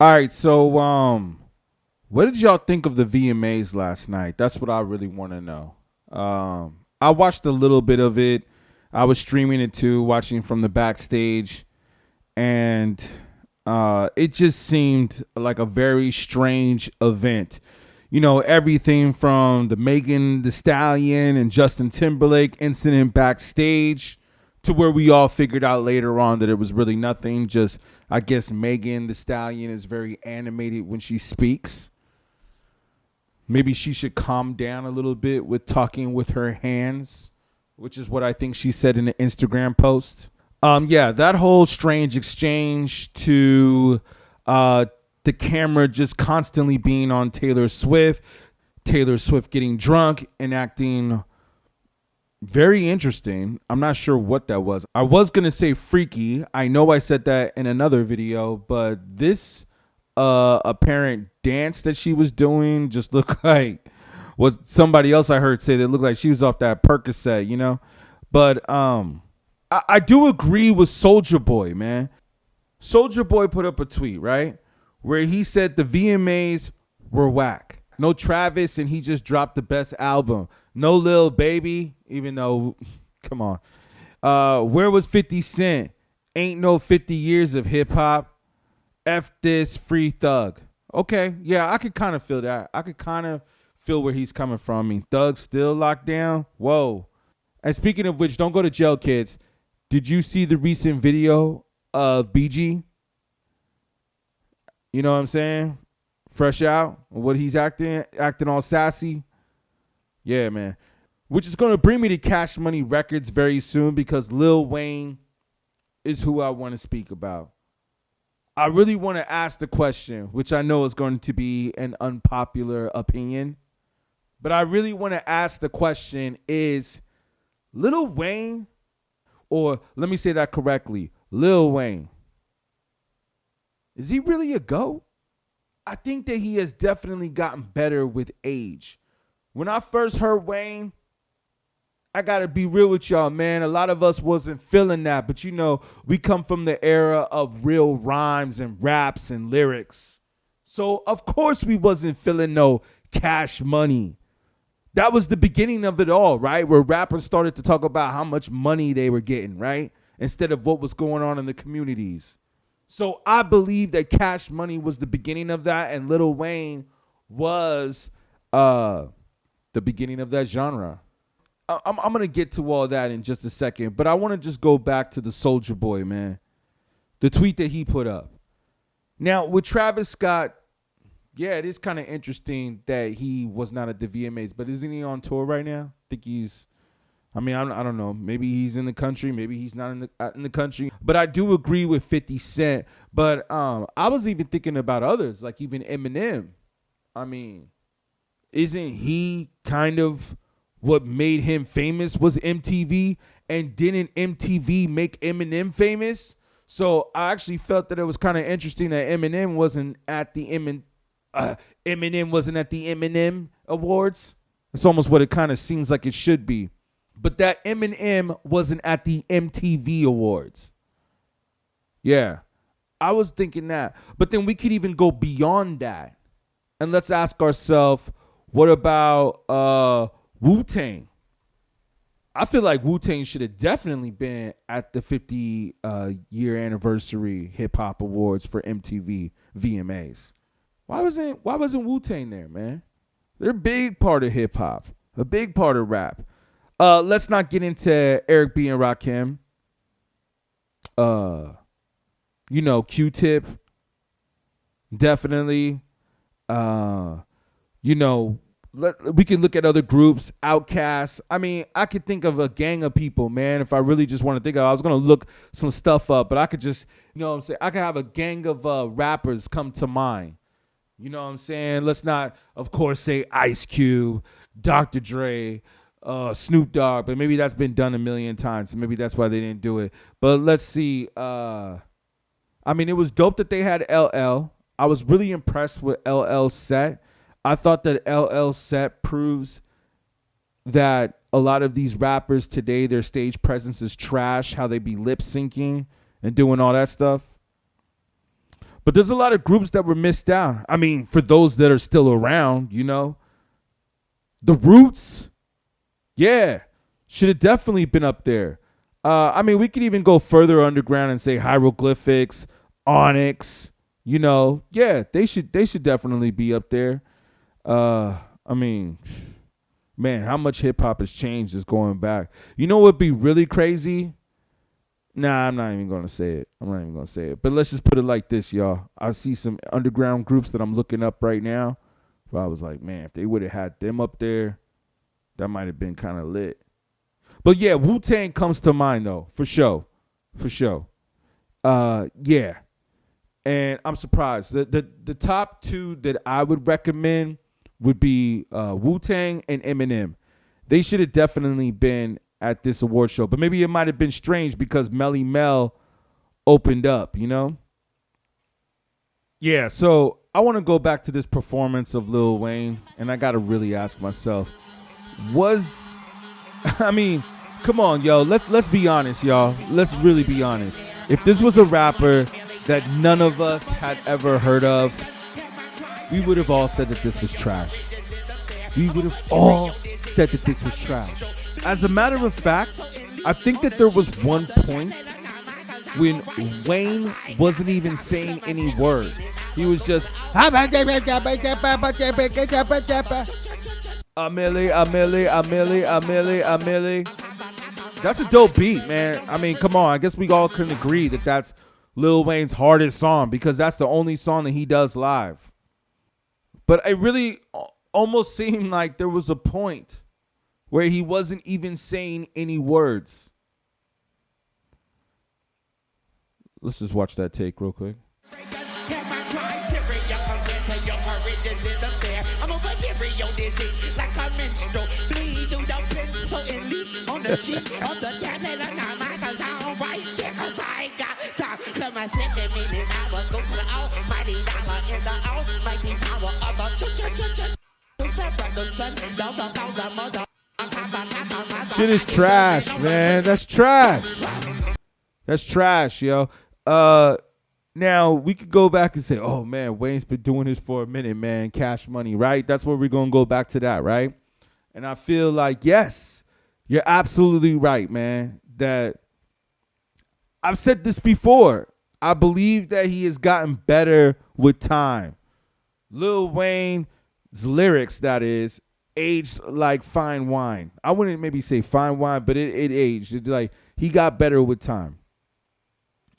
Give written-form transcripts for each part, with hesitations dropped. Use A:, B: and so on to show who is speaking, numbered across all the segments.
A: All right, so what did y'all think of the VMAs last night? That's what I really want to know. I watched a little bit of it. I was streaming it too, watching from the backstage, and it just seemed like a very strange event. You know, everything from the Megan Thee Stallion and Justin Timberlake incident backstage to where we all figured out later on that it was really nothing. Just, I guess Megan Thee Stallion is very animated when she speaks. Maybe she should calm down a little bit with talking with her hands, which is what I think she said in the Instagram post. Yeah, that whole strange exchange to the camera just constantly being on Taylor Swift getting drunk and acting very interesting. I'm not sure what that was. I was going to say freaky. I know I said that in another video, but this apparent dance that she was doing just looked like what somebody else I heard say that looked like she was off that Percocet, you know? But I do agree with Soulja Boy, man. Soulja Boy put up a tweet, right? Where he said the VMAs were whack. No Travis, and he just dropped the best album. No Lil Baby, even though, come on. Where was 50 Cent? Ain't no 50 years of hip hop. F this, Free Thug. Okay, yeah, I could kind of feel that. I could kind of feel where he's coming from. I mean, Thug still locked down? Whoa. And speaking of which, don't go to jail, kids. Did you see the recent video of BG? You know what I'm saying? Fresh out, what he's acting all sassy. Yeah, man. Which is going to bring me to Cash Money Records very soon because Lil Wayne is who I want to speak about. I really want to ask the question, which I know is going to be an unpopular opinion, but I really want to ask the question, is Lil Wayne, or let me say that correctly, Lil Wayne, is he really a GOAT? I think that he has definitely gotten better with age. When I first heard Wayne, I got to be real with y'all, man. A lot of us wasn't feeling that. But, you know, we come from the era of real rhymes and raps and lyrics. So, of course, we wasn't feeling no Cash Money. That was the beginning of it all, right? Where rappers started to talk about how much money they were getting, right? Instead of what was going on in the communities. So I believe that Cash Money was the beginning of that, and Lil Wayne was the beginning of that genre. I'm going to get to all that in just a second, but I want to just go back to the Soulja Boy, man. The tweet that he put up. Now, with Travis Scott, yeah, it is kind of interesting that he was not at the VMAs, but isn't he on tour right now? I think he's... I mean, I don't know. Maybe he's in the country. Maybe he's not in the country. But I do agree with 50 Cent. But I was even thinking about others, like even Eminem. I mean, isn't he kind of what made him famous was MTV? And didn't MTV make Eminem famous? So I actually felt that it was kind of interesting that Eminem wasn't at the Eminem Awards. It's almost what it kind of seems like it should be. But that Eminem wasn't at the MTV Awards. Yeah, I was thinking that. But then we could even go beyond that. And let's ask ourselves, what about Wu-Tang? I feel like Wu-Tang should have definitely been at the 50-year anniversary hip-hop awards for MTV VMAs. Why wasn't Wu-Tang there, man? They're a big part of hip-hop, a big part of rap. Let's not get into Eric B. and Rakim. You know, Q-Tip. Definitely. You know, we can look at other groups. Outkast. I mean, I could think of a gang of people, man, if I really just want to think of it. I was going to look some stuff up, but I could just, you know what I'm saying? I could have a gang of rappers come to mind. You know what I'm saying? Let's not, of course, say Ice Cube, Dr. Dre, Snoop Dogg, but maybe that's been done a million times, so maybe that's why they didn't do it. But let's see. I mean, it was dope that they had LL. I was really impressed with LL's set. I thought that LL's set proves that a lot of these rappers today, their stage presence is trash, how they be lip syncing and doing all that stuff. But there's a lot of groups that were missed out. I mean, for those that are still around, you know. The Roots, yeah, should have definitely been up there. I mean, we could even go further underground and say Hieroglyphics, Onyx, you know. Yeah, they should definitely be up there. I mean, man, how much hip hop has changed just going back. You know what would be really crazy? Nah, I'm not even going to say it. But let's just put it like this, y'all. I see some underground groups that I'm looking up right now. But I was like, man, if they would have had them up there, that might have been kind of lit. But yeah, Wu-Tang comes to mind though, for sure. Yeah. And I'm surprised. The top two that I would recommend would be Wu-Tang and Eminem. They should have definitely been at this award show. But maybe it might have been strange because Melly Mel opened up, you know? Yeah, so I want to go back to this performance of Lil Wayne, and I got to really ask myself, I mean, come on, yo, let's be honest, y'all. Let's really be honest. If this was a rapper that none of us had ever heard of, we would have all said that this was trash. As a matter of fact, I think that there was one point when Wayne wasn't even saying any words. He was just a milli. That's a dope beat, man. I mean, come on. I guess we all can agree that that's Lil Wayne's hardest song because that's the only song that he does live. But it really almost seemed like there was a point where he wasn't even saying any words. Let's just watch that take real quick. Shit is trash, man. That's trash. That's trash, yo. Now we could go back and say, oh man, Wayne's been doing this for a minute, man. Cash Money, right? That's where we're gonna go back to that, right? And I feel like, yes, you're absolutely right, man. That I've said this before. I believe that he has gotten better with time. Lil Wayne's lyrics, that is, aged like fine wine. I wouldn't maybe say fine wine, but it aged. It's like he got better with time.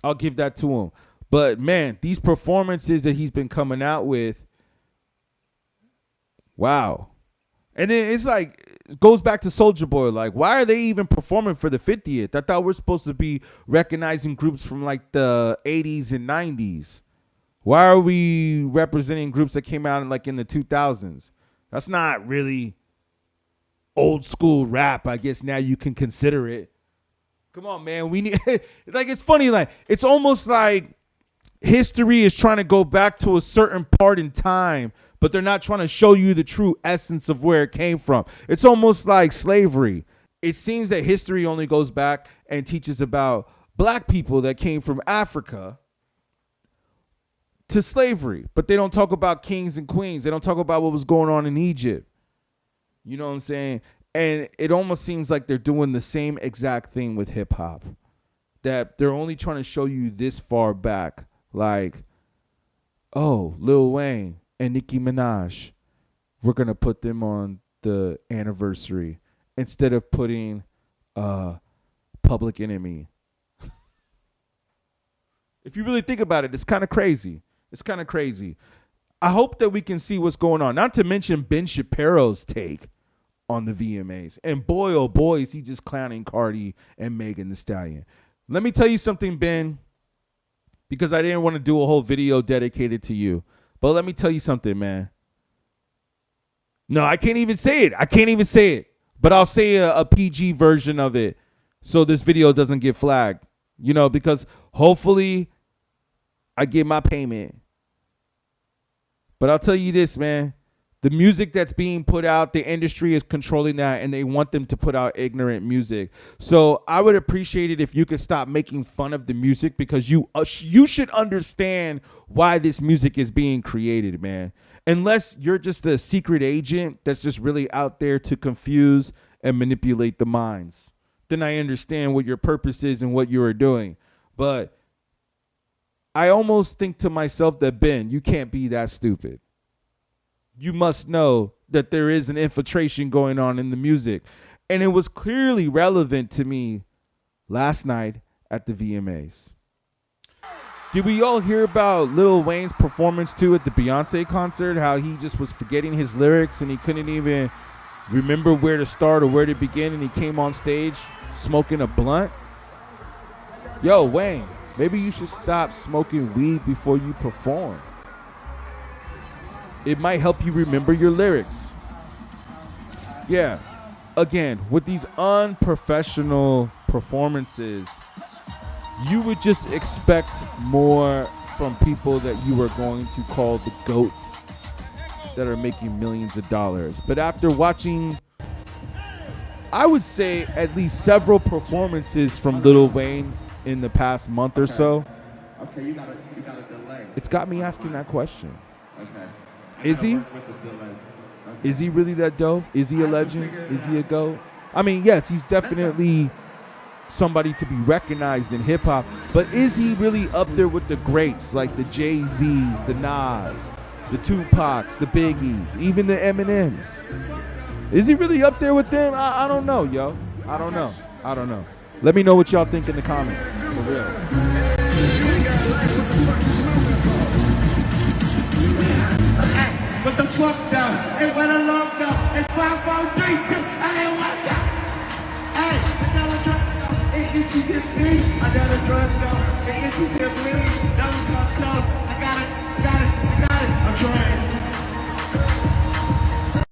A: I'll give that to him. But man, these performances that he's been coming out with, wow. And then it's like, it goes back to Soulja Boy. Like, why are they even performing for the 50th? I thought we're supposed to be recognizing groups from like the 80s and 90s. Why are we representing groups that came out in like in the 2000s? That's not really old school rap. I guess now you can consider it. Come on, man. We need like, it's funny. Like, it's almost like history is trying to go back to a certain part in time, but they're not trying to show you the true essence of where it came from. It's almost like slavery. It seems that history only goes back and teaches about black people that came from Africa to slavery, but they don't talk about kings and queens. They don't talk about what was going on in Egypt. You know what I'm saying? And it almost seems like they're doing the same exact thing with hip hop, that they're only trying to show you this far back. Like, oh, Lil Wayne and Nicki Minaj, we're going to put them on the anniversary instead of putting Public Enemy. If you really think about it, it's kind of crazy. It's kind of crazy. I hope that we can see what's going on. Not to mention Ben Shapiro's take on the VMAs. And boy, oh boy, is he just clowning Cardi and Megan Thee Stallion. Let me tell you something, Ben, because I didn't want to do a whole video dedicated to you. But let me tell you something, man. No, I can't even say it. But I'll say a PG version of it so this video doesn't get flagged. You know, because hopefully I get my payment. But I'll tell you this, man. The music that's being put out, the industry is controlling that, and they want them to put out ignorant music. So I would appreciate it if you could stop making fun of the music, because you should understand why this music is being created, man. Unless you're just a secret agent that's just really out there to confuse and manipulate the minds, then I understand what your purpose is and what you are doing. But I almost think to myself that, Ben, you can't be that stupid. You must know that there is an infiltration going on in the music. And it was clearly relevant to me last night at the VMAs. Did we all hear about Lil Wayne's performance too at the Beyonce concert? How he just was forgetting his lyrics and he couldn't even remember where to start or where to begin, and he came on stage smoking a blunt? Yo, Wayne, maybe you should stop smoking weed before you perform. It might help you remember your lyrics. Yeah, again, with these unprofessional performances, you would just expect more from people that you are going to call the GOAT, that are making millions of dollars. But after watching, I would say, at least several performances from Lil Wayne in the past month or so,
B: you got a delay.
A: It's got me asking that question.
B: Okay.
A: Is he? Is he really that dope? Is he a legend? Is he a GOAT? I mean, yes, he's definitely somebody to be recognized in hip hop, but is he really up there with the greats like the Jay-Z's, the Nas, the Tupacs, the Biggies, even the Eminems? Is he really up there with them? I don't know, yo. I don't know. Let me know what y'all think in the comments. For real.
B: What the fuck down? Hey, what a love down? Hey, 5, 4, 3, 2. Hey, what's up? Hey, I got a drug down. Hey, if you get me, I got a drug down. Hey, if you get me, that was my stuff.